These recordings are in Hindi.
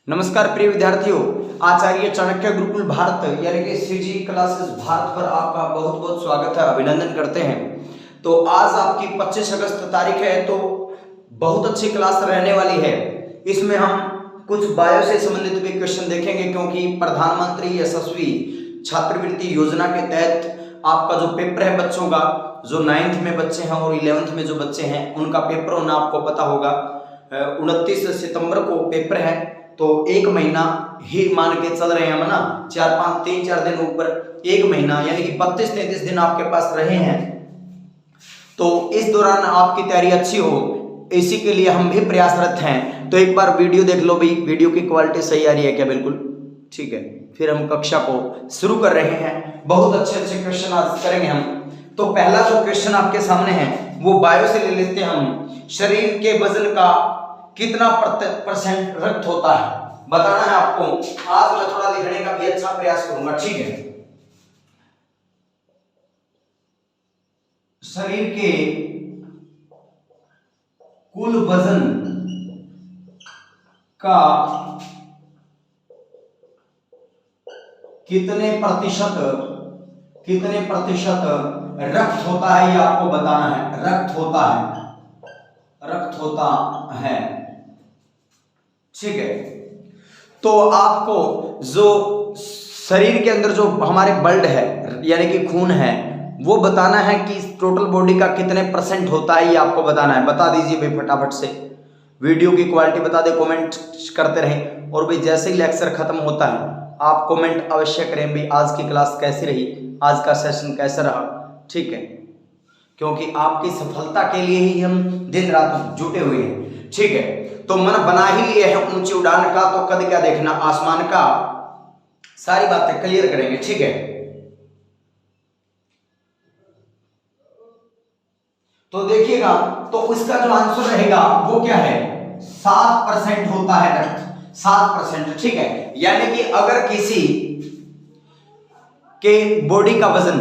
नमस्कार प्रिय विद्यार्थियों, आचार्य चाणक्य गुरुकुल भारत यानी कि सीजी क्लासेस भारत पर आपका बहुत बहुत स्वागत है, अभिनंदन करते हैं। तो आज आपकी 25 अगस्त तारीख है, तो बहुत अच्छी क्लास रहने वाली है। इसमें हम कुछ बायो से संबंधित भी क्वेश्चन देखेंगे, क्योंकि प्रधानमंत्री यशस्वी छात्रवृत्ति योजना के तहत आपका जो पेपर है बच्चों का, जो 9th में बच्चे हैं और 11th में जो बच्चे हैं उनका पेपर होना आपको पता होगा। 29 सितंबर को पेपर है, तो एक महीना ही मान के चल रहे हैं हम ना, 3-4 दिन ऊपर एक महीना यानी कि 32-33 दिन आपके पास रहे हैं। तो इस दौरान आपकी तैयारी अच्छी हो, इसी के लिए हम भी प्रयासरत हैं। तो एक बार वीडियो देख लो भाई, वीडियो की क्वालिटी सही आ रही है क्या? बिल्कुल ठीक है। फिर हम कक्षा को शुरू कर रहे हैं। बहुत अच्छे अच्छे क्वेश्चन आज करेंगे हम। तो पहला जो क्वेश्चन आपके सामने है वो बायो से ले लेते हैं हम। शरीर के वजन का कितना % रक्त होता है बताना है आपको। आज मैं थोड़ा लिखने का भी अच्छा प्रयास करूंगा, ठीक है। शरीर के कुल वजन का कितने प्रतिशत रक्त होता है, ये आपको बताना है। रक्त होता है, ठीक है। तो आपको जो शरीर के अंदर जो हमारे ब्लड है यानी कि खून है, वो बताना है कि टोटल बॉडी का कितने % होता है, ये आपको बताना है। बता दीजिए भाई फटाफट से। वीडियो की क्वालिटी बता दे, कमेंट करते रहें। और भाई जैसे ही लेक्चर खत्म होता है आप कमेंट अवश्य करें भाई आज की क्लास कैसी रही, आज का सेशन कैसा रहा, ठीक है। क्योंकि आपकी सफलता के लिए ही हम दिन रात जुटे हुए हैं, ठीक है। तो मन बना ही लिए है ऊंची उड़ान का, तो कद क्या देखना आसमान का। सारी बातें क्लियर करेंगे, ठीक है। तो देखिएगा, तो इसका जो आंसर रहेगा वो क्या है? 7% होता है रक्त, 7%, ठीक है। यानी कि अगर किसी के बॉडी का वजन,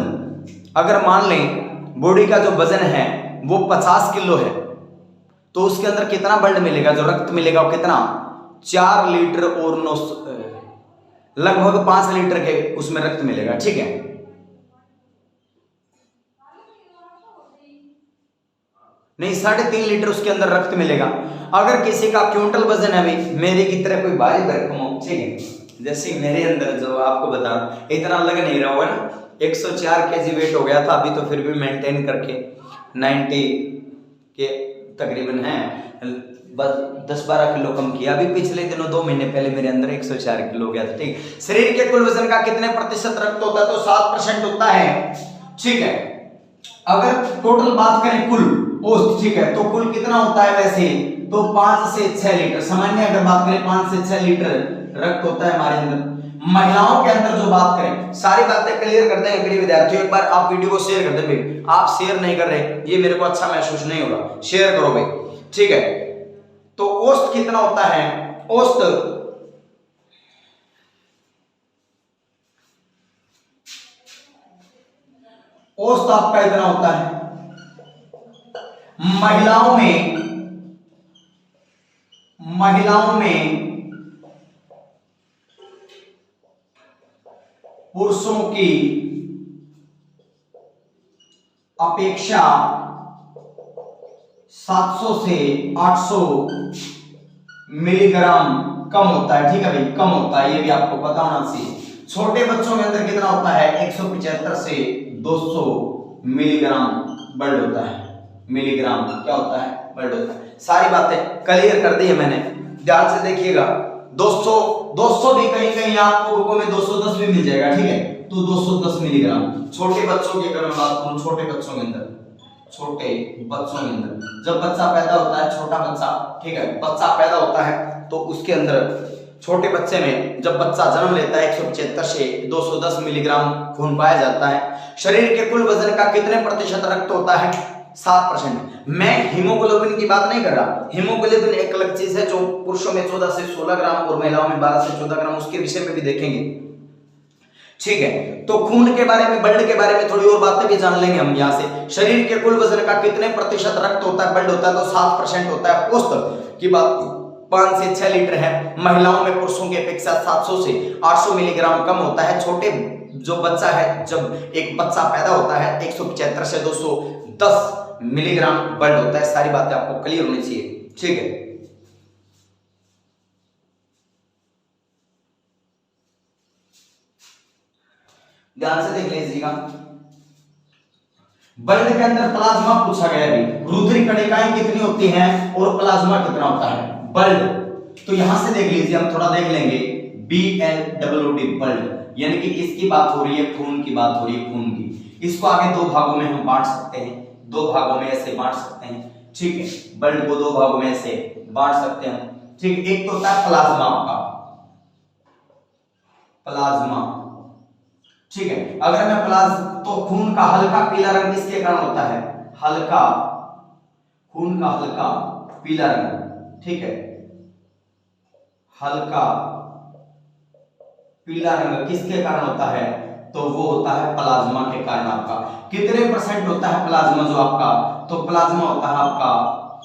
अगर मान लें बॉडी का जो वजन है वो 50 किलो है, तो उसके अंदर कितना ब्लड मिलेगा, जो रक्त मिलेगा वो कितना? 4 लीटर और 9 लगभग 5 लीटर के उसमें रक्त मिलेगा, ठीक है। नहीं, 3.5 लीटर उसके अंदर रक्त मिलेगा। अगर किसी का क्विंटल वजन है, भाई मेरे की तरह कोई भारी भरकम हो, ठीक है, जैसे मेरे अंदर जो आपको बता इतना लग नहीं रहा होगा ना, 104 kg वेट हो गया था, अभी तो फिर भी मेंटेन करके 90 के तकरीबन है, बस 10-12 किलो कम किया। अभी पिछले दिनों 2 महीने पहले मेरे अंदर 104 किलो हो गया था, ठीक। शरीर के कुल वजन का कितने % रक्त होता है? तो 7% होता है, ठीक है। अगर टोटल बात करें कुल औसत, ठीक है, तो कुल कितना होता है वैसे? तो 5 से 6 लीटर सामान्य अगर बात करें 5 से 6 लीटर रक्त होता है हमारे अंदर। महिलाओं के अंदर जो बात करें, सारी बातें क्लियर करते हैं मेरे विद्यार्थियों। एक बार आप वीडियो को शेयर कर दें भाई, आप शेयर नहीं कर रहे ये मेरे को अच्छा महसूस नहीं होगा, शेयर करो भाई, ठीक है। तो औसत कितना होता है? औसत आपका इतना होता है। महिलाओं में पुरुषों की अपेक्षा 700 से 800 मिलीग्राम कम होता है, ठीक है भाई, कम होता है, ये भी आपको पता होना चाहिए। छोटे बच्चों के अंदर कितना होता है? 175 से 200 मिलीग्राम ब्लड होता है। मिलीग्राम क्या होता है? ब्लड होता है। सारी बातें क्लियर कर दी है मैंने, ध्यान से देखिएगा। 200 भी कहीं आपको बुकों में 210 भी मिल जाएगा, ठीक है। तो 210 मिलीग्राम छोटे बच्चों की अगर मैं बात करूं, छोटे बच्चों के अंदर जब बच्चा पैदा होता है, छोटा बच्चा, ठीक है, बच्चा पैदा होता है, तो उसके अंदर छोटे बच्चे में जब बच्चा जन्म लेता है 175 से 210 मिलीग्राम खून पाया जाता है। शरीर के कुल वजन का कितने % रक्त होता है? 7%। मैं हीमोग्लोबिन की बात नहीं कर रहा। हीमोग्लोबिन एक अलग चीज है, जो पुरुषों में 14 से 16 ग्राम और महिलाओं में 12 से 14 ग्राम, उसके विषय में भी देखेंगे, ठीक है। तो खून के बारे में, ब्लड के बारे में थोड़ी और बातें भी जान लेंगे हम यहाँ से। शरीर के कुल वजन का कितने % रक्त होता है, ब्लड होता है? तो 7% होता है। औसत की बात 5 से 6 लीटर है। महिलाओं में पुरुषों की अपेक्षा 700 से 800 मिलीग्राम कम होता है। छोटे जो बच्चा है, जब एक बच्चा पैदा होता है 175 से 210 मिलीग्राम ब्लड होता है। सारी बातें आपको क्लियर होनी चाहिए, ठीक है। ध्यान से देख लीजिएगा, ब्लड के अंदर प्लाज्मा पूछा गया है। रुधिर कणिकाएं कितनी होती हैं और प्लाज्मा कितना होता है ब्लड। तो यहां से देख लीजिए, हम थोड़ा देख लेंगे BLWD ब्लड, यानी कि किसकी बात हो रही है, खून की बात हो रही है, खून की। इसको आगे दो भागों में हम बांट सकते हैं, दो भागों में ऐसे बांट सकते हैं, ठीक है। ब्लड को दो भागों में ऐसे बांट सकते हैं, ठीक है। एक तो होता है प्लाज्मा का, प्लाज्मा, ठीक है। अगर मैं तो खून का हल्का पीला रंग किसके कारण होता है, हल्का, खून का हल्का पीला रंग, ठीक है। हल्का पीला रंग किसके कारण होता है, तो वो होता है प्लाज्मा के कारण। आपका कितने परसेंट होता है प्लाज्मा जो आपका, तो प्लाज्मा होता है आपका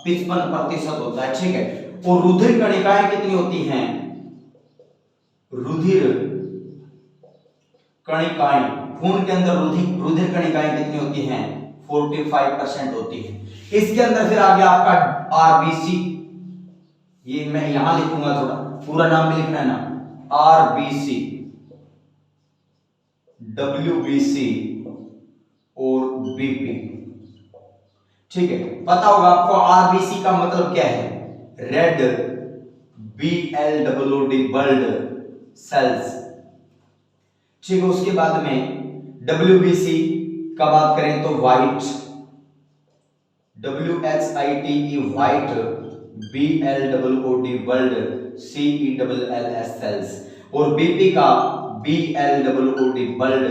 55% होता है, ठीक है। और रुधिर कणिकाएं कितनी होती हैं, रुधिर कणिकाएं, खून के अंदर रुधिर कणिकाएं कितनी होती हैं, 45% होती है। इसके अंदर फिर आगे आपका आरबीसी, ये मैं यहां लिखूंगा, थोड़ा पूरा नाम भी लिखना है ना, आरबीसी, डब्ल्यूबीसी और बीपी, ठीक है। पता होगा आपको आरबीसी का मतलब क्या है, रेड BLWD ब्लड सेल्स, ठीक है। उसके बाद में WBC का बात करें तो white, WHITE white, BLWOD blood CELLS cells, और बीपी का BLWOD ब्लड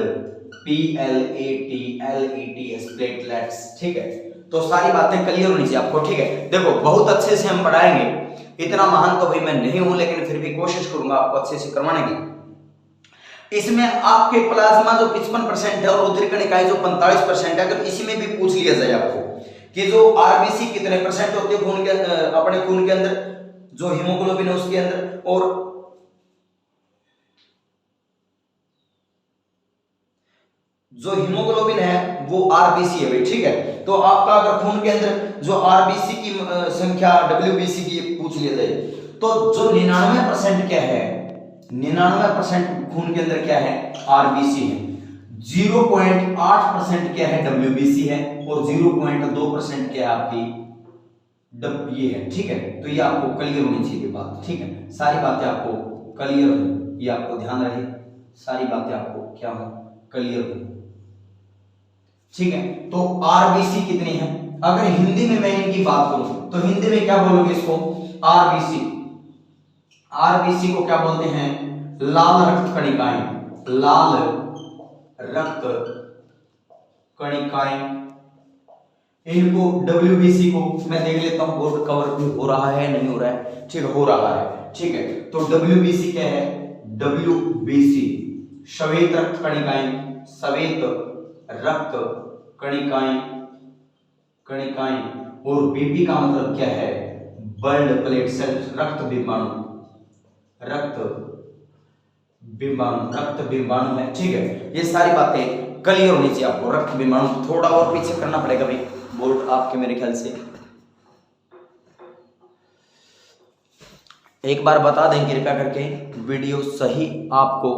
PLATLETS प्लेटलेट्स, ठीक है। तो सारी बातें क्लियर होनी चाहिए आपको, ठीक है। देखो बहुत अच्छे से हम पढ़ाएंगे, इतना महान तो भाई मैं नहीं हूं, लेकिन फिर भी कोशिश करूंगा आपको अच्छे से करवाने की। इसमें आपके प्लाज्मा जो 55% है और रुधिर कणिकाएं जो 45% है, अगर इसी में भी पूछ लिया जाए आपको कि जो आरबीसी कितने परसेंट होती है खून के, अपने खून के अंदर, जो हीमोग्लोबिन है उसके अंदर, और जो हीमोग्लोबिन है वो आरबीसी है भाई, ठीक है। तो आपका अगर खून के अंदर जो आरबीसी की संख्या WBC की पूछ लिया जाए, तो जो 99% क्या है, 99% खून के अंदर क्या है, आरबीसी है। 0.8% क्या है, WBC है, और 0.2% क्या है आपकी ये है, ठीक है। तो ये आपको क्लियर होनी चाहिए बात, ठीक है। सारी बातें आपको क्लियर हो, ये आपको ध्यान रहे, सारी बातें आपको क्या हो, क्लियर हो, ठीक है। तो आरबीसी कितनी है, अगर हिंदी में मैं इनकी बात करूं तो हिंदी में क्या बोलोगे इसको, आरबीसी, आरबीसी को क्या बोलते हैं, लाल रक्त कणिकाएं, लाल रक्त कणिकाएं। इनको WBC को मैं देख लेता हूं, बोर्ड कवर भी हो रहा है नहीं हो रहा है, ठीक है, हो रहा है, ठीक है। तो WBC क्या है, WBC श्वेत रक्त कणिकाएं, श्वेत रक्त कणिकाएं, कणिकाएं। और बीपी का मतलब क्या है, ब्लड प्लेट सेल्स, रक्त बिंबाणु, रक्त बिंबाणु, रक्त बिंबाणु है, ठीक है। ये सारी बातें क्लियर होनी चाहिए आपको। रक्त बिंबाणु थोड़ा और पीछे करना पड़ेगा भाई, बोर्ड आपके मेरे ख्याल से। एक बार बता दें कृपया करके, वीडियो सही आपको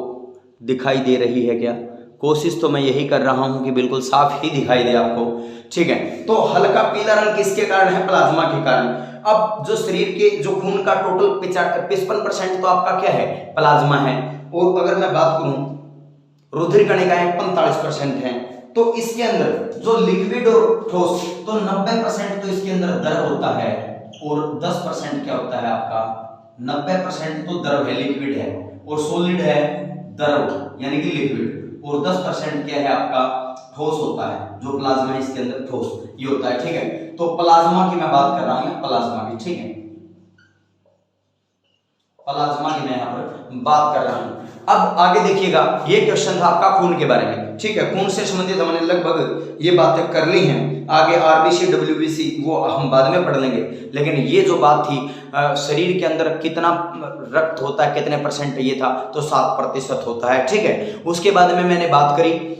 दिखाई दे रही है क्या, कोशिश तो मैं यही कर रहा हूं कि बिल्कुल साफ ही दिखाई दे आपको, ठीक है। तो हल्का पीला रंग किसके कारण है, प्लाज्मा के कारण। अब जो शरीर के जो खून का टोटल 55% तो आपका क्या है, प्लाज्मा है। और अगर मैं बात करूं रुधिर कणिकाएं 45% हैं, तो इसके अंदर जो लिक्विड और ठोस, तो 90% तो इसके अंदर द्रव होता है, और 10% क्या होता है आपका, 90% तो द्रव है, लिक्विड है, और सॉलिड है द्रव यानी कि लिक्विड, और 10% क्या है आपका ठोस होता है, जो प्लाज्मा है इसके अंदर ठोस ये होता है, ठीक है। तो प्लाज्मा की मैं बात कर रहा हूं, प्लाज्मा की, ठीक है, प्लाज्मा की मैं यहां पर बात कर रहा हूं। अब आगे देखिएगा, ये क्वेश्चन था आपका खून के बारे में। ठीक है, खून से संबंधित हमने लगभग ये बातें कर ली हैं। आगे आरबीसी डब्ल्यूबीसी वो हम बाद में पढ़ लेंगे, लेकिन ये जो बात थी शरीर के अंदर कितना रक्त होता है, कितने परसेंट ये था, तो 7% होता है। ठीक है, उसके बाद में मैंने बात करी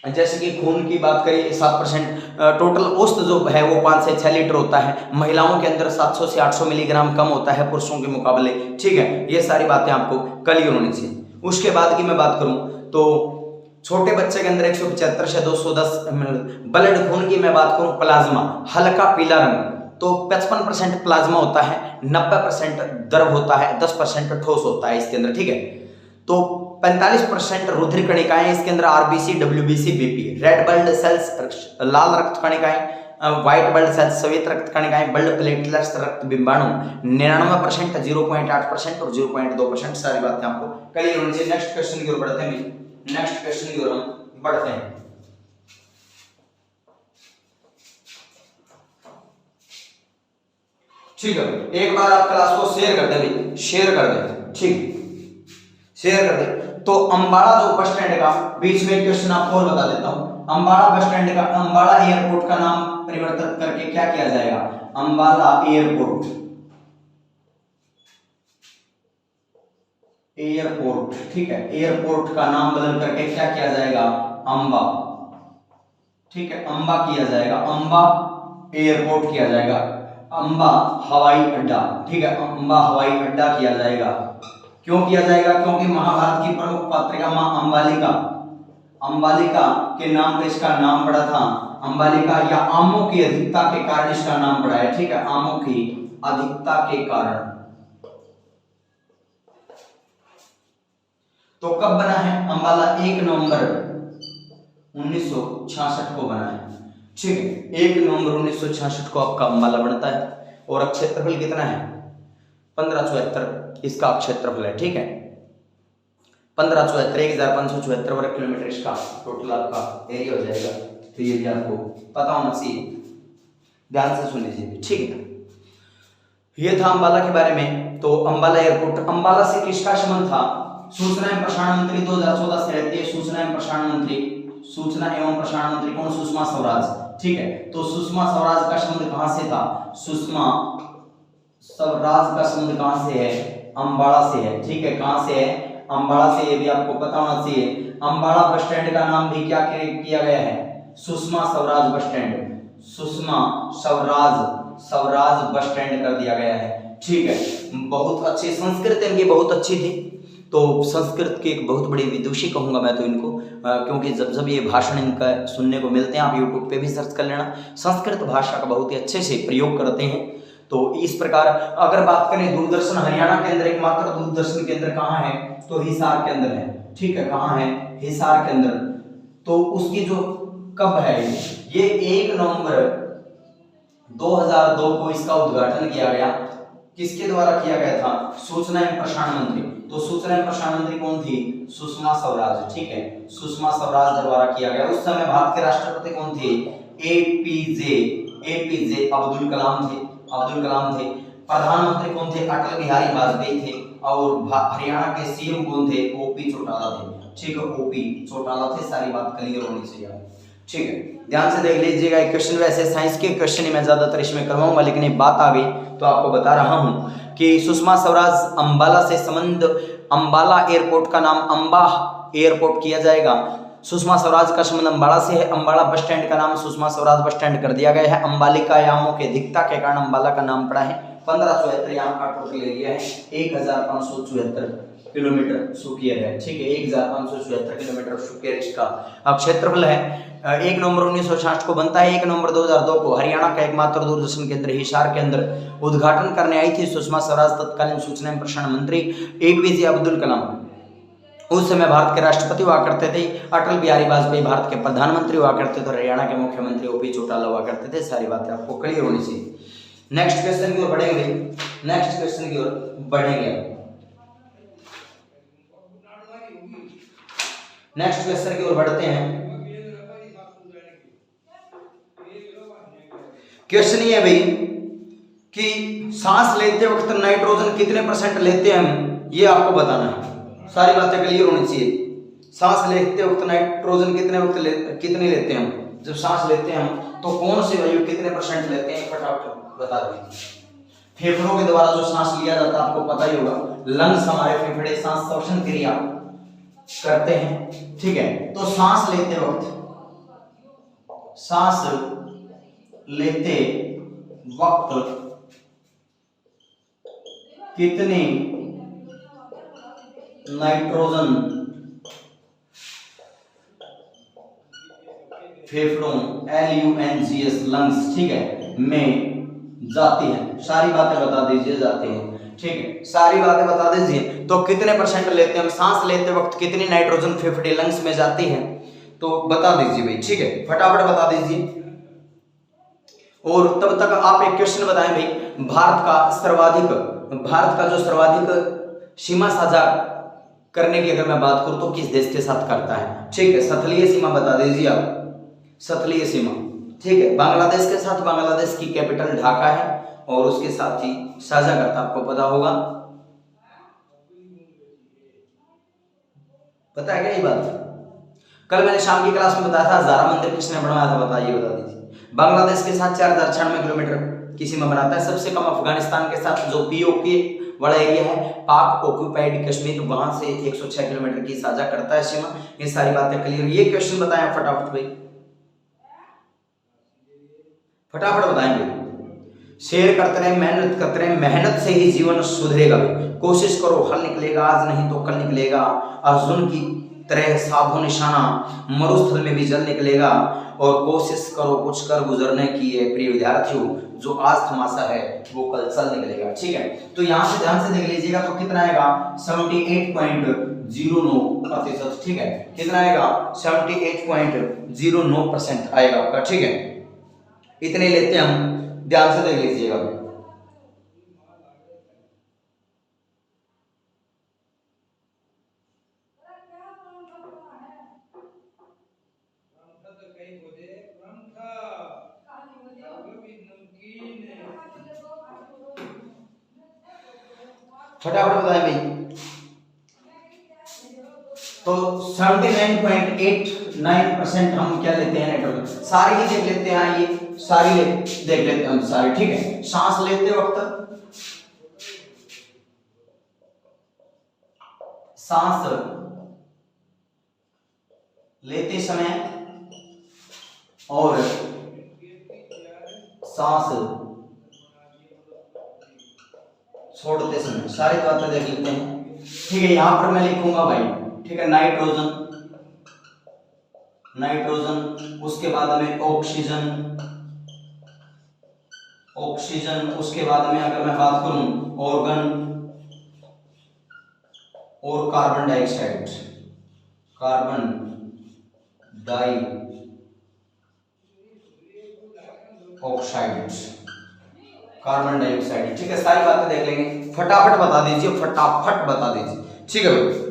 जैसे कि खून की बात करी 7%, टोटल औसत जो है वो 5 से 6 लीटर होता है। महिलाओं के अंदर 700 से 800 मिलीग्राम कम होता है पुरुषों के मुकाबले। ठीक है, ये सारी बातें आपको क्लियर होनी चाहिए। उसके बाद की मैं बात करूं तो छोटे बच्चे के अंदर 175 से 210 ब्लड खून की मैं बात करूं, प्लाज्मा हल्का पीला रंग, तो 55% प्लाज्मा होता है, 90% द्रव होता है, 10% ठोस होता है इसके अंदर। ठीक है, तो 45% रुधिर कणिकाएं इसके अंदर, RBC WBC BP. Red blood cells लाल रक्त कणिकाएं, व्हाइट ब्लड सेल्स श्वेत रक्त कणिकाएं, ब्लड प्लेटलेट्स रक्त बिंबाणु 99%, 0.8% और 0.2%। सारी बातें आपको क्लियर होनी चाहिए। नेक्स्ट क्वेश्चन की ओर बढ़ते हैं। नेक्स्ट क्वेश्चन की ओर हम बढ़ते हैं। ठीक है, एक बार आप क्लास को शेयर कर दें, शेयर कर दें। ठीक, शेयर कर दे। तो अंबाला जो बस स्टैंड का, बीच में क्वेश्चन आपको और बता देता हूं, अंबाला बस स्टैंड का, अंबाला एयरपोर्ट का नाम परिवर्तित करके क्या किया जाएगा? Ambala airport, airport. ठीक है, एयरपोर्ट का नाम बदल करके क्या किया जाएगा? अंबा। ठीक है, अंबा किया जाएगा, अंबा एयरपोर्ट किया जाएगा, अंबा हवाई अड्डा। ठीक है, अंबा हवाई अड्डा किया जाएगा। क्यों किया जाएगा? क्योंकि महाभारत की प्रमुख पात्रिका मां अंबालिका, अंबालिका के नाम पर इसका नाम पड़ा था। अंबालिका या आमों की अधिकता के कारण इसका नाम पड़ा है। ठीक है, आमों की अधिकता के कारण। तो कब बना है अंबाला? 1 नवंबर 1966 को बना है। ठीक है, 1 नवंबर 1966 को आपका अंबाला बनता है। और क्षेत्रफल कितना है? 1574 इसका क्षेत्रफल है। ठीक है, 1574, 1574 वर्ग किलोमीटर इसका टोटल आपका एरिया हो जाएगा। तो ये भी आपको पता होना चाहिए, ध्यान से सुन लीजिए। ठीक है, ये था अंबाला के बारे में। तो अंबाला एयरपोर्ट, अंबाला से किसका संबंध था? सूचना एवं प्रसारण मंत्री 2014 से रहती है, सूचना एवं प्रसारण मंत्री, सूचना एवं प्रसारण मंत्री कौन? सुषमा स्वराज। ठीक है, तो सुषमा स्वराज का संबंध कहां से था? सुषमा स्वराज का संबंध कहां से है? अंबाला से है। ठीक है, कहां से है? अंबाला से। ये भी आपको पता होना चाहिए। अंबाला बस स्टैंड का नाम भी क्या किया गया है? Sushma Swaraj bus stand, Sushma Swaraj bus stand कर दिया गया है। ठीक है, बहुत अच्छी संस्कृत इनकी बहुत अच्छी थी। तो संस्कृत के एक बहुत बड़ी विदुषी कहूंगा मैं तो इनको, क्योंकि जब जब ये भाषण इनका सुनने को मिलते हैं, आप यूट्यूब पे भी सर्च कर लेना, संस्कृत भाषा का बहुत ही अच्छे से प्रयोग करते हैं। तो इस प्रकार अगर बात करें दूरदर्शन हरियाणा के अंदर एकमात्र दूरदर्शन केंद्र कहाँ है? तो हिसार के अंदर है। ठीक है, कहाँ है? हिसार के अंदर। तो उसकी जो कब है ये 1 नवंबर 2002 को इसका उद्घाटन किया गया। किसके द्वारा किया गया था? सूचना एवं प्रसारण मंत्री। तो सूचना एवं प्रसारण मंत्री कौन थी? सुषमा स्वराज। ठीक है, सुषमा स्वराज द्वारा किया गया। उस समय भारत के राष्ट्रपति कौन थे? एपीजे अब्दुल कलाम थे, अब्दुल कलाम थे। प्रधानमंत्री कौन थे? अटल बिहारी वाजपेयी थे। और हरियाणा के सीएम कौन थे? ओपी चौटाला थे। ठीक है, ओपी चौटाला थे। सारी बात क्लियर होनी चाहिए। ठीक है, ध्यान से देख लीजिएगा। एक क्वेश्चन, वैसे साइंस के क्वेश्चन ही मैं ज्यादातर इसमें करवाऊंगा, लेकिन एक बात आ गई तो आपको बता रहा हूं कि सुषमा स्वराज अंबाला से संबंध, अंबाला एयरपोर्ट का नाम अंबा एयरपोर्ट किया जाएगा। सुषमा स्वराज का संबंध अंबाला से है। अंबाला बस स्टैंड का नाम सुषमा स्वराज बस स्टैंड कर दिया गया है। अंबालिका यामों की अधिकता के कारण अंबाला का नाम पड़ा है। 1574 याम का टोटल एरिया है, 1574 किलोमीटर स्क्वायर है। ठीक है, 1574 किलोमीटर स्क्वायर इसका क्षेत्रफल है। 1 नवंबर 1966 को बनता है। 1 नवंबर 2002 को हरियाणा का एकमात्र दूरदर्शन केंद्र हिसार के अंदर उद्घाटन करने आई थी सुषमा स्वराज, तत्कालीन सूचना एवं प्रसारण मंत्री एपीजे अब्दुल कलाम उस समय भारत के राष्ट्रपति हुआ करते थे। अटल बिहारी वाजपेयी भारत के प्रधानमंत्री हुआ करते थे। हरियाणा के मुख्यमंत्री ओपी चौटाला हुआ करते थे। सारी बातें आपको क्लियर होनी चाहिए। नेक्स्ट क्वेश्चन की ओर बढ़ेंगे। नेक्स्ट क्वेश्चन की ओर बढ़ेंगे। नेक्स्ट क्वेश्चन की ओर बढ़ते हैं। क्वेश्चन ये है भाई कि सांस लेते वक्त नाइट्रोजन कितने % लेते हैं हम, ये आपको बताना है। सारी बातें क्लियर होनी चाहिए। सांस लेते वक्त नाइट्रोजन कितने लेते हैं हम? जब सांस लेते हैं हम तो कौन सी वायु कितने % लेते हैं, फटाफट बता दीजिए। फेफड़ों के द्वारा जो सांस लिया जाता है आपको पता ही होगा, लंग्स हमारे फेफड़े सांस श्वसन क्रिया करते हैं, ठीक है। तो सांस लेते वक्त कितने नाइट्रोजन फेफड़ों LUNGS लंग्स, ठीक है, में जाती है? सारी बातें बता दीजिए, जाती है, ठीक है, सारी बातें बता दीजिए। तो कितने % लेते हैं हम सांस लेते वक्त, कितनी नाइट्रोजन फेफड़े लंग्स में जाती है, तो बता दीजिए भाई, ठीक है, फटाफट बता दीजिए। और तब तक आप एक क्वेश्चन बताएं भाई, भारत का जो सर्वाधिक सीमा साझा करने की अगर मैं बात करूं तो किस देश के साथ करता है, ठीक है, सतलीय सीमा बता दीजिए आप, सतलीय सीमा, ठीक है, बांग्लादेश के साथ। बांग्लादेश की कैपिटल ढाका है और उसके साथ ही साझा करता, आपको पता होगा, पता है क्या ये बात? कल मैंने शाम की क्लास में बताया था हजारा मंदिर किसने बनवाया था, बताइए, बता दीजिए। बांग्लादेश के साथ 4096 किलोमीटर की सीमा बनाता है। सबसे कम अफगानिस्तान के साथ, जो POK वाला एरिया है, पाक ऑक्यूपाइड कश्मीर, वहां से 106 किलोमीटर की साझा करता है सीमा। ये सारी बातें क्लियर। ये क्वेश्चन बताएं फटाफट भाई, फटाफट बताएं भाई। शेयर करते रहे, मेहनत करते रहे, मेहनत से ही जीवन सुधरेगा। कोशिश करो, हल निकलेगा, आज नहीं तो कल निकलेगा। अर्जुन की तरह साधो निशाना, मरुस्थल में भी जल निकलेगा। और कोशिश करो कुछ कर गुजरने की है प्रिय विद्यार्थियों, जो आज तमाशा है वो कल चल निकलेगा, ठीक है। तो यहाँ से ध्यान से देख लीजिएगा, तो कितना आएगा 78.09%, ठीक है, कितना आएगा 78.09% आएगा आपका, ठीक है, इतने लेते हैं हम, ध्यान से देख लीजिएगा। फटाफट बताएं भाई। तो 79.89% हम क्या लेते हैं नाइट्रोजन, सारी ही देख लेते हैं, ये सारी देख लेते हैं हम सारी, ठीक है। सांस लेते वक्त, सांस लेते समय और सांस छोड़ते समय, सारी बातें देख लेते हैं, ठीक है। यहां पर मैं लिखूंगा भाई, ठीक है, नाइट्रोजन, उसके बाद में ऑक्सीजन, उसके बाद में अगर मैं बात करूं ऑर्गन और कार्बन डाइऑक्साइड, कार्बन डाइऑक्साइड, ठीक है, सारी बातें देख लेंगे। फटाफट बता दीजिए, फटाफट बता दीजिए, ठीक है भाई।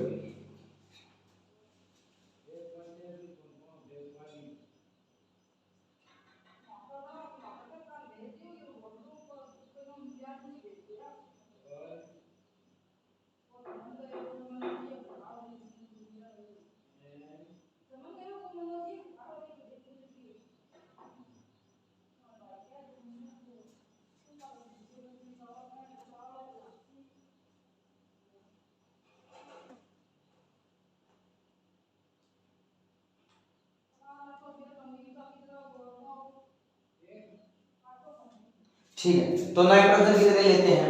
ठीक है, तो नाइट्रोजन कितने लेते हैं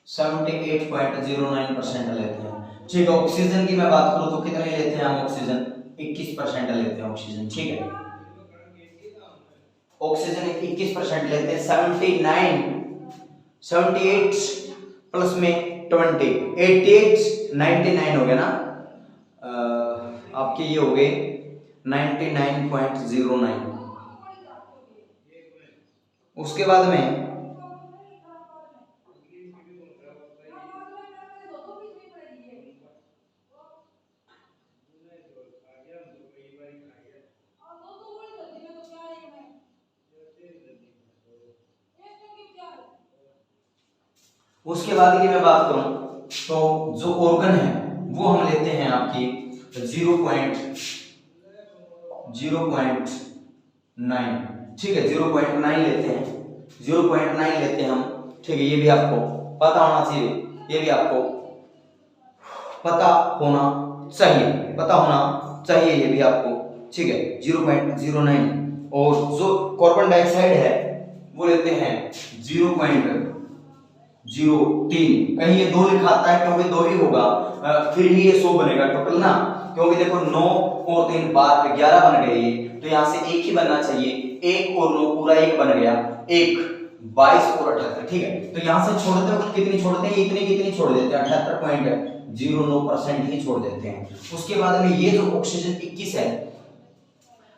78.09% लेते हैं, ठीक है। ऑक्सीजन की मैं बात करूं तो कितने लेते हैं हम, ऑक्सीजन 21% लेते हैं ऑक्सीजन, ठीक है, ऑक्सीजन 21% लेते हैं। 78 प्लस में 20, 88, 99 हो गया ना, आपके ये हो गए 99.09। उसके बाद में की मैं बात करूं तो जो ऑर्गन है वो हम लेते हैं आपकी 0.9, ठीक है 0.9 लेते हैं, 0.9 लेते हैं हम, ठीक है। ये भी आपको पता होना चाहिए, ये भी आपको पता होना चाहिए, ये भी आपको, ठीक है 0.09। और जो कार्बन डाइऑक्साइड है वो लेते हैं 0.03। कहीं ये 2 लिखा आता है क्योंकि 2 ही होगा, फिर ही ये 100 बनेगा टोटल ना, क्योंकि देखो 9 और 3 12 11 बन गए ये, तो यहाँ से 1 ही बनना चाहिए, 1 और 9 पूरा 1 बन गया, 1 22 और 78, ठीक है। तो यहाँ से छोड़ते वक्त कितनी छोड़ते हैं, कितनी छोड़ देते हैं, 78.09% ही छोड़ देते हैं। उसके बाद में ये जो ऑक्सीजन 21 है,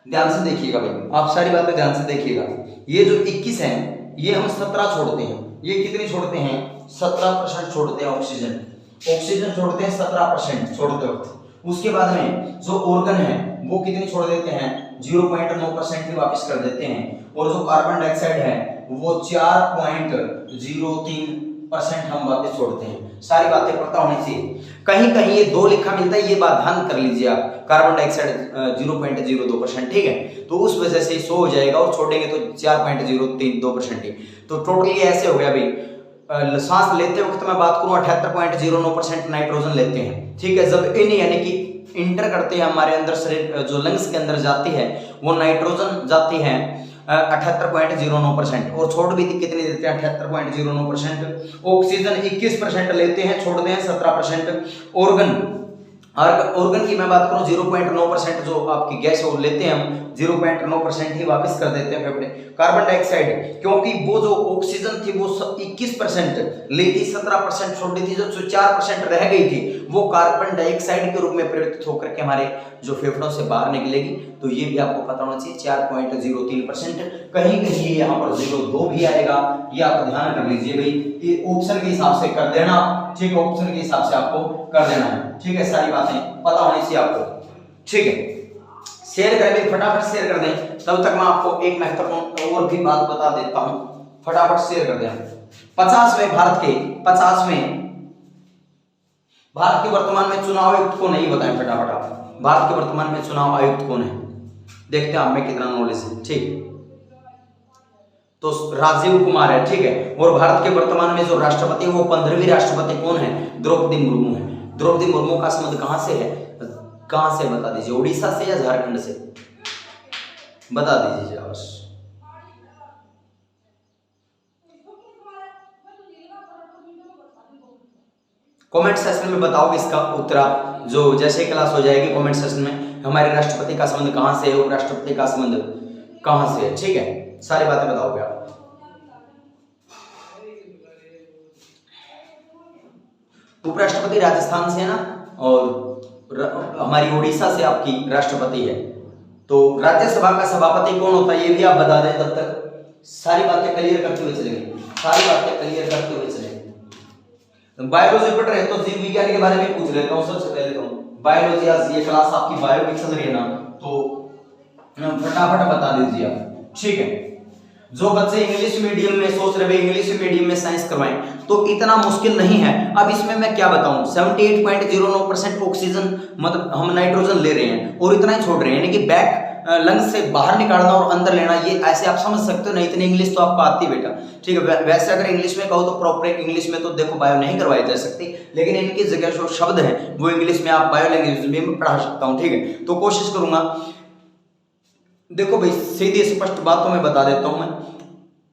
ध्यान से देखिएगा भाई, आप सारी बातें ध्यान से देखिएगा। ये जो 21 है ये हम 17 छोड़ते हैं, ये कितनी छोड़ते हैं, 17% छोड़ते हैं ऑक्सीजन छोड़ते हैं 17% छोड़ते वक्त। उसके बाद में जो ऑर्गन है वो कितनी छोड़ देते हैं, 0.9% ही वापस कर देते हैं। और जो कार्बन डाइऑक्साइड है वो 4.03% हम वापस छोड़ते हैं। सारी बातें पता होनी चाहिए। कहीं कहीं ये 2 लिखा मिलता है, ये बात ध्यान कर लीजिए आप, कार्बन डाइऑक्साइड 0.02%, ठीक है। तो उस वजह से 100 हो जाएगा और छोड़ेंगे तो 4.032% ही। तो टोटली ऐसे हो गया भाई, सांस लेते वक्त मैं बात करूं 78.09% नाइट्रोजन लेते हैं, ठीक है। जब इन यानी कि इंटर करते हैं हमारे अंदर, शरीर जो लंग्स के अंदर जाती है वो नाइट्रोजन जाती है 78.09% और छोड़ भी कितनी देते हैं, 78.09%। ऑक्सीजन 21% लेते हैं, छोड़ते हैं 17%। ऑर्गन की मैं बात करूं 0.9% जो आपकी गैस वो लेते हैं हम, 0.9% ही वापस कर देते हैं फेफड़े। कार्बन डाइऑक्साइड क्योंकि वो जो ऑक्सीजन थी वो 21% ली थी, 17% छोड़ दी थी, जो 4% रह गई थी वो कार्बन डाइऑक्साइड के रूप में परिवर्तित होकर के हमारे जो फेफड़ों से बाहर निकलेगी। तो ये भी आपको पता होना चाहिए 4.03%। कहीं कहीं यहाँ पर 0.2 भी आएगा, ये आप ध्यान कर लीजिए भाई, ये ऑप्शन के हिसाब से कर देना, ठीक है, ऑप्शन के हिसाब से आपको कर देना है, ठीक है। सारी बातें पता होनी चाहिए आपको, ठीक है। शेयर करें भाई, फटाफट शेयर कर दें, तब तक मैं आपको एक महत्वपूर्ण और भी बात बता देता हूं, फटाफट शेयर कर दें। 50वें भारत के वर्तमान में चुनाव आयुक्त कौन है, ये बताएं फटाफट आप। भारत के वर्तमान में चुनाव आयुक्त कौन है, देखते हैं आप में कितना नॉलेज है, ठीक। तो राजीव कुमार है, ठीक है। और भारत के वर्तमान में जो राष्ट्रपति है वो 15वीं राष्ट्रपति कौन है, द्रौपदी मुर्मू है। द्रौपदी मुर्मू का संबंध कहां से है, कहां से बता दीजिए, उड़ीसा से या झारखंड से, बता दीजिए बस। कमेंट सेक्शन में बताओगे इसका उत्तर आप, जो जैसे क्लास हो जाएगी कमेंट सेक्शन में हमारे राष्ट्रपति का संबंध कहां से है, उपराष्ट्रपति का संबंध कहां से है, ठीक है। सारी बातें बताओगे आप। उपराष्ट्रपति राजस्थान से है ना, और हमारी उड़ीसा से आपकी राष्ट्रपति है। तो राज्यसभा का सभापति कौन होता है ये भी आप बता दें, तब तक सारी बातें क्लियर करते हुए चलेंगे, बायोलॉजी पढ़ रहे हैं तो जीव विज्ञान के बारे में पूछ लेता हूँ सबसे पहले। तो बायोलॉजी, आज ये क्लास आपकी बायो की चल रही है ना, तो फटाफट बता दीजिए आप, ठीक है। जो बच्चे इंग्लिश मीडियम में सोच रहे हैं इंग्लिश मीडियम में साइंस करवाएं, तो इतना मुश्किल नहीं है। अब इसमें मैं क्या बताऊं, 78.09% ऑक्सीजन मतलब हम नाइट्रोजन ले रहे हैं और इतना ही छोड़ रहे हैं, यानी कि बैक लंग्स से बाहर निकालना और अंदर लेना, ये ऐसे आप समझ सकते हो। नहीं इतनी इंग्लिश तो आपको आती है बेटा, ठीक है। वैसे अगर इंग्लिश में कहो तो प्रॉपर इंग्लिश में तो देखो बायो नहीं करवाई जा सकती, लेकिन इनकी जगह जो शब्द है वो इंग्लिश में आप बायो लैंग्वेज में पढ़ा सकता हूँ, ठीक है। तो कोशिश करूंगा। देखो भाई, सीधी स्पष्ट बातों में बता देता हूं, मैं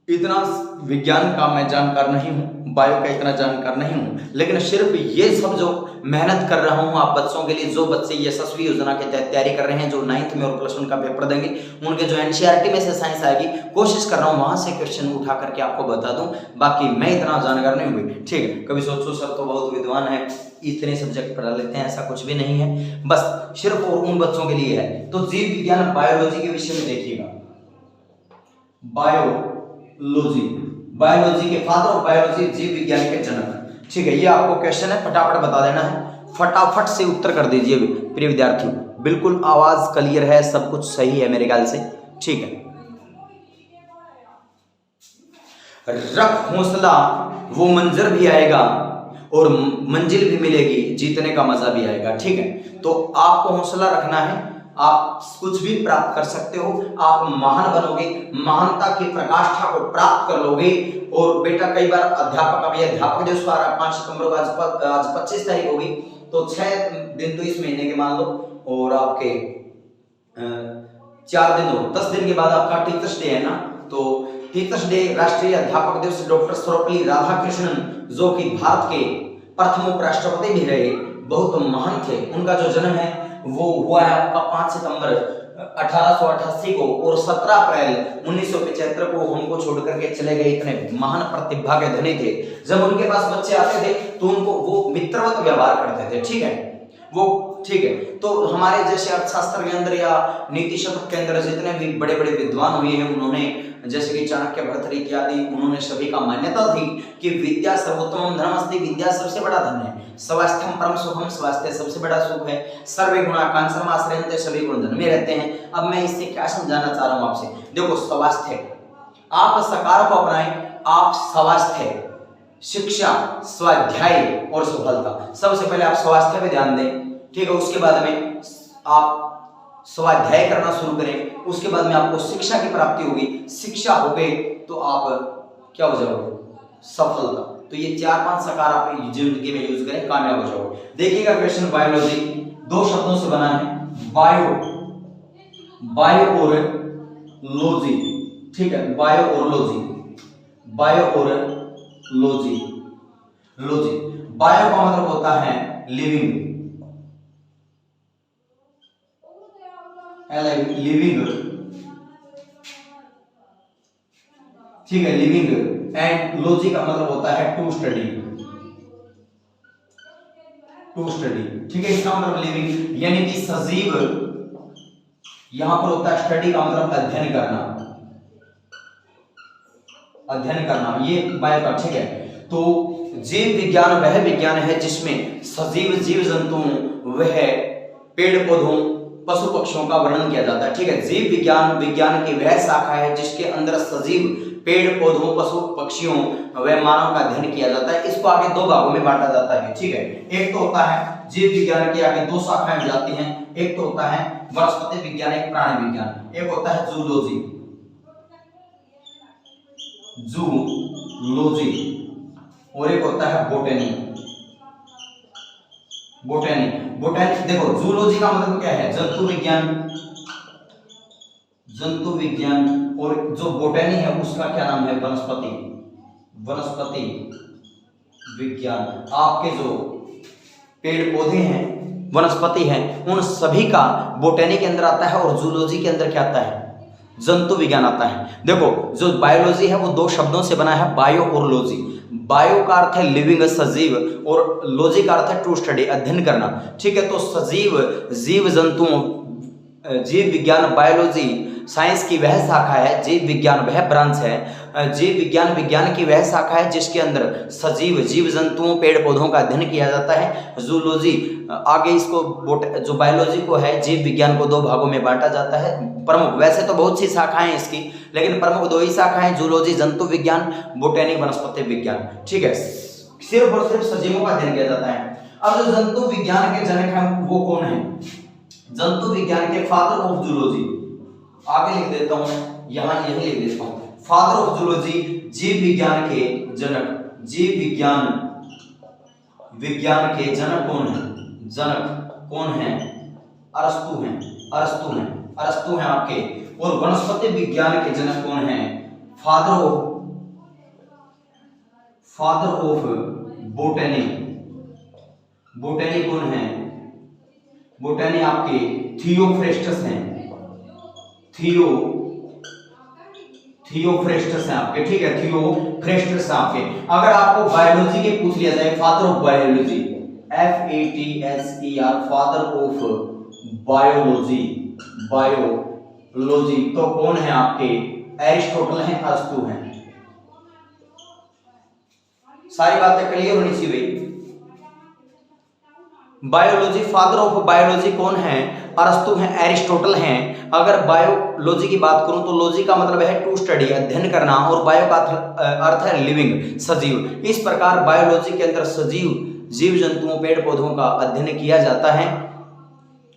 इतना विज्ञान का मैं जानकार नहीं हूं, बायो का इतना जानकार नहीं हूं, लेकिन सिर्फ ये सब जो मेहनत कर रहा हूं आप बच्चों के लिए, जो बच्चे यशस्वी योजना के तहत तैयारी कर रहे हैं, जो 9th में और +1 का पेपर देंगे, उनके जो NCERT में से साइंस आएगी, कोशिश कर रहा हूं वहां से क्वेश्चन उठा करके आपको बता दूं। बाकी मैं इतना जानकार नहीं हुई, ठीक है। कभी सोचो सर तो बहुत विद्वान है, इतने सब्जेक्ट पढ़ा लेते हैं, ऐसा कुछ भी नहीं है, बस सिर्फ और उन बच्चों के लिए है। तो जीव विज्ञान बायोलॉजी के विषय में देखिएगा, बायोलॉजी के फादर और बायोलॉजी जीव विज्ञान के जनक, ठीक है। ये आपको क्वेश्चन है, फटाफट बता देना है, फटाफट से उत्तर कर दीजिए प्रिय विद्यार्थियों। बिल्कुल आवाज क्लियर है, सब कुछ सही है मेरे ख्याल से, ठीक है। रख हौसला वो मंजर भी आएगा और मंजिल भी मिलेगी, जीतने का मजा भी आएगा। ठीक है, तो आपको हौसला रखना है, आप कुछ भी प्राप्त कर सकते हो, आप महान बनोगे, महानता की प्रकाष्ठा को प्राप्त कर लोगे। और बेटा कई बार अध्यापक, अभी अध्यापक दिवस पर 5 सितंबर को आज 25 तारीख होगी, तो 6 दिन तो इस महीने के मान लो, और आपके 4 दिन हो, 10 दिन के बाद आपका टीचर्स डे है ना। तो टीचर्स डे, राष्ट्रीय अध्यापक दिवस, डॉक्टर सर्वपल्ली राधाकृष्णन जो कि भारत के प्रथम उपराष्ट्रपति भी रहे, बहुत महान थे, उनका जो जन्म है वो हुआ है आपका 5 सितंबर 1888 को, और 17 अप्रैल 1975 को हमको छोड़ करके चले गए। इतने महान प्रतिभा के धनी थे। जब उनके पास बच्चे आते थे तो उनको वो मित्रवत व्यवहार करते थे। ठीक है, वो ठीक है। तो हमारे जैसे अर्थशास्त्र के अंदर या नीति शतक के अंदर जितने भी बड़े बड़े विद्वान हुए हैं, उन्होंने जैसे कि चाणक्य, भर्तृहरि आदि, उन्होंने सभी का मान्यता थी कि विद्या सर्वोत्तम धर्मस्ति, विद्या सबसे बड़ा धन है। स्वास्थ्यम परम सुखम, स्वास्थ्य सबसे बड़ा सुख है। सर्वे गुणा कांसर्म आश्रयन्ते, सभी गुण धन में रहते हैं। अब मैं इससे क्या समझाना चाह रहा हूं आपसे, देखो स्वास्थ्य, आप सकार को अपनाएं, आप स्वास्थ्य, शिक्षा, स्वाध्याय और सफलता, सबसे पहले आप स्वास्थ्य पे ध्यान दें। ठीक है, उसके बाद में आप स्वाध्याय करना शुरू करें, उसके बाद में आपको शिक्षा की प्राप्ति होगी, शिक्षा हो गई तो आप क्या हो जाओगे, सफलता। तो ये 4-5 सकार आप जिंदगी में यूज करें, कामयाब हो जाओगे। देखिएगा क्वेश्चन, बायोलॉजी 2 शब्दों से बना है, बायो और लॉजी। ठीक है, बायो और लॉजी, बायो और लॉजी, लॉजी। बायो का मतलब होता है लिविंग, लिविंग, ठीक है, लिविंग। एंड लॉजी का मतलब होता है टू स्टडी, टू स्टडी। ठीक है, इसका मतलब लिविंग यानी कि सजीव, यहां पर होता है स्टडी का मतलब अध्ययन करना, अध्ययन करना, ये बायो का। ठीक है, तो जीव विज्ञान वह विज्ञान है जिसमें सजीव जीव जंतुओं, वह पेड़ पौधों, पशु पक्षियों का वर्णन किया जाता है। ठीक है, जीव विज्ञान विज्ञान की वह शाखा है जिसके अंदर सजीव, पेड़ पौधों, पशु पक्षियों व मानव का अध्ययन किया जाता है। इसको आगे 2 भागों में बांटा जाता है। ठीक है, एक तो होता है जीव विज्ञान की आगे 2 शाखाएं हो जाती हैं, एक तो होता है वनस्पति विज्ञान, एक प्राणी विज्ञान, एक होता है जूलॉजी, जूलॉजी, और एक होता है बोटेनी, बोटेनी। बोटेनी देखो, जूलॉजी का मतलब क्या है, जंतु विज्ञान, जंतु विज्ञान, और जो बोटेनी है उसका क्या नाम है, वनस्पति, वनस्पति विज्ञान। आपके जो पेड़ पौधे हैं, वनस्पति हैं, उन सभी का बोटेनी के अंदर आता है, और जूलॉजी के अंदर क्या आता है, जंतु विज्ञान आता है। देखो, जो बायोलॉजी है वो 2 शब्दों से बना है, बायो और लॉजी। बायो का अर्थ है लिविंग, सजीव, और लॉजी का अर्थ है टू स्टडी, अध्ययन करना। ठीक है, तो सजीव, जीव जंतुओं, जीव विज्ञान, बायोलॉजी साइंस की वह शाखा है, जीव विज्ञान वह ब्रांच है, जीव विज्ञान विज्ञान की वह शाखा है जिसके अंदर सजीव जीव जंतुओं, पेड़ पौधों का अध्ययन किया जाता है। जूलॉजी आगे इसको, जो बायोलॉजी को है, जीव विज्ञान को 2 भागों में बांटा जाता है। प्रमुख, वैसे तो बहुत सी शाखाएं हैं इसकी, लेकिन प्रमुख 2 ही शाखाएं, जूलॉजी जंतु विज्ञान, बोटेनी वनस्पति विज्ञान। ठीक है, सिर्फ और सिर्फ सजीवों का अध्ययन किया जाता है। अब जो जंतु विज्ञान के जनक हैं वो कौन है, जंतु विज्ञान के फादर ऑफ जूलॉजी, आगे लिख देता हूं, यहां यही लिख देता हूं, फादर ऑफ जूलॉजी, जीव विज्ञान के जनक, जीव विज्ञान विज्ञान के जनक कौन है, जनक कौन है, अरस्तु हैं, अरस्तु हैं, अरस्तु हैं आपके। और वनस्पति विज्ञान के जनक कौन है, फादर ऑफ बोटेनी, बोटेनी कौन है, बोटेनी आपके थियोफ्रेस्टस हैं, थियोफ्रेस्टस हैं आपके। ठीक है, थियोफ्रेस्टस आपके। अगर आपको बायोलॉजी के पूछ लिया जाए, father of biology, FATSER, father of biology, biology, तो कौन है आपके, एरिस्टोटल हैं, अरस्तु हैं। सारी बातें क्लियर होनी चाहिए। बायोलॉजी, फादर ऑफ बायोलॉजी कौन है? अरस्तु हैं, एरिस्टोटल हैं। अगर बायोलॉजी की बात करूं तो लॉजी का मतलब है टू स्टडी, अध्ययन करना, और बायो का अर्थ है लिविंग, सजीव। इस प्रकार बायोलॉजी के अंदर सजीव जीव जंतुओं, पेड़ पौधों का अध्ययन किया जाता है,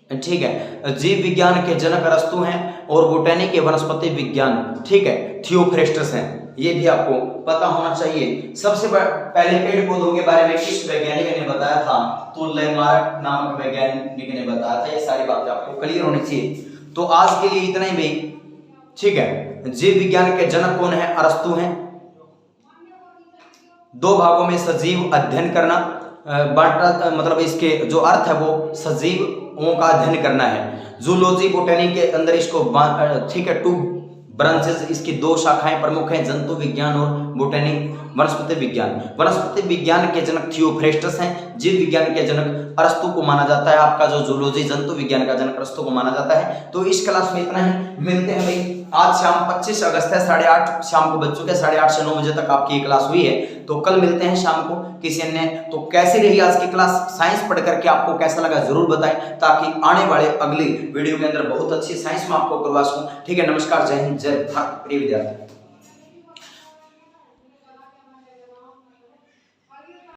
ठीक है। जीव विज्ञान के जनक अरस्तु हैं और बोटैनी के वनस्पति विज्ञान, ठीक है, थियोफ्रेस्टस हैं। ये भी आपको पता होना चाहिए। सबसे पहले पेड़ पौधों के बारे में किस वैज्ञानिक ने बताया था? तो लेमार्क नामक वैज्ञानिक ने बताया था। ये सारी बातें आपको क्लियर होनी चाहिए। तो आज के लिए इतना ही भाई, ठीक है। जीव विज्ञान के जनक कौन है? अरस्तु हैं। दो भागों में सजीव अध्ययन करना, बांटा, मतलब इसके जो अर्थ है वो सजीवों का अध्ययन करना है। जूलॉजी, बोटैनी के अंदर इसको, ठीक है, टू ब्रांचेस, इसकी दो शाखाएं प्रमुख हैं, जंतु विज्ञान और बोटैनी, वनस्पति विज्ञान। वनस्पति विज्ञान के जनक थियोफ्रेस्टस हैं। जीव विज्ञान के जनक अरस्तु को माना जाता है। आपका जो जूलॉजी, जंतु विज्ञान का जनक अरस्तु को माना जाता है। तो इस क्लास में इतना ही, मिलते हैं भाई। आज शाम 25 अगस्त है, 8:30 शाम को बज चुके हैं, 8:30 से 9 बजे तक आपकी ये क्लास हुई है। तो कल मिलते हैं शाम को किसी अन्य। तो कैसी रही आज की क्लास? साइंस पढ़ करके आपको कैसा लगा जरूर बताएं, ताकि आने वाले अगली वीडियो के अंदर बहुत अच्छी साइंस में आपको करवा सकूं। ठीक है, नमस्कार, जय हिंद, जय भारत, प्रिय विद्यार्थी।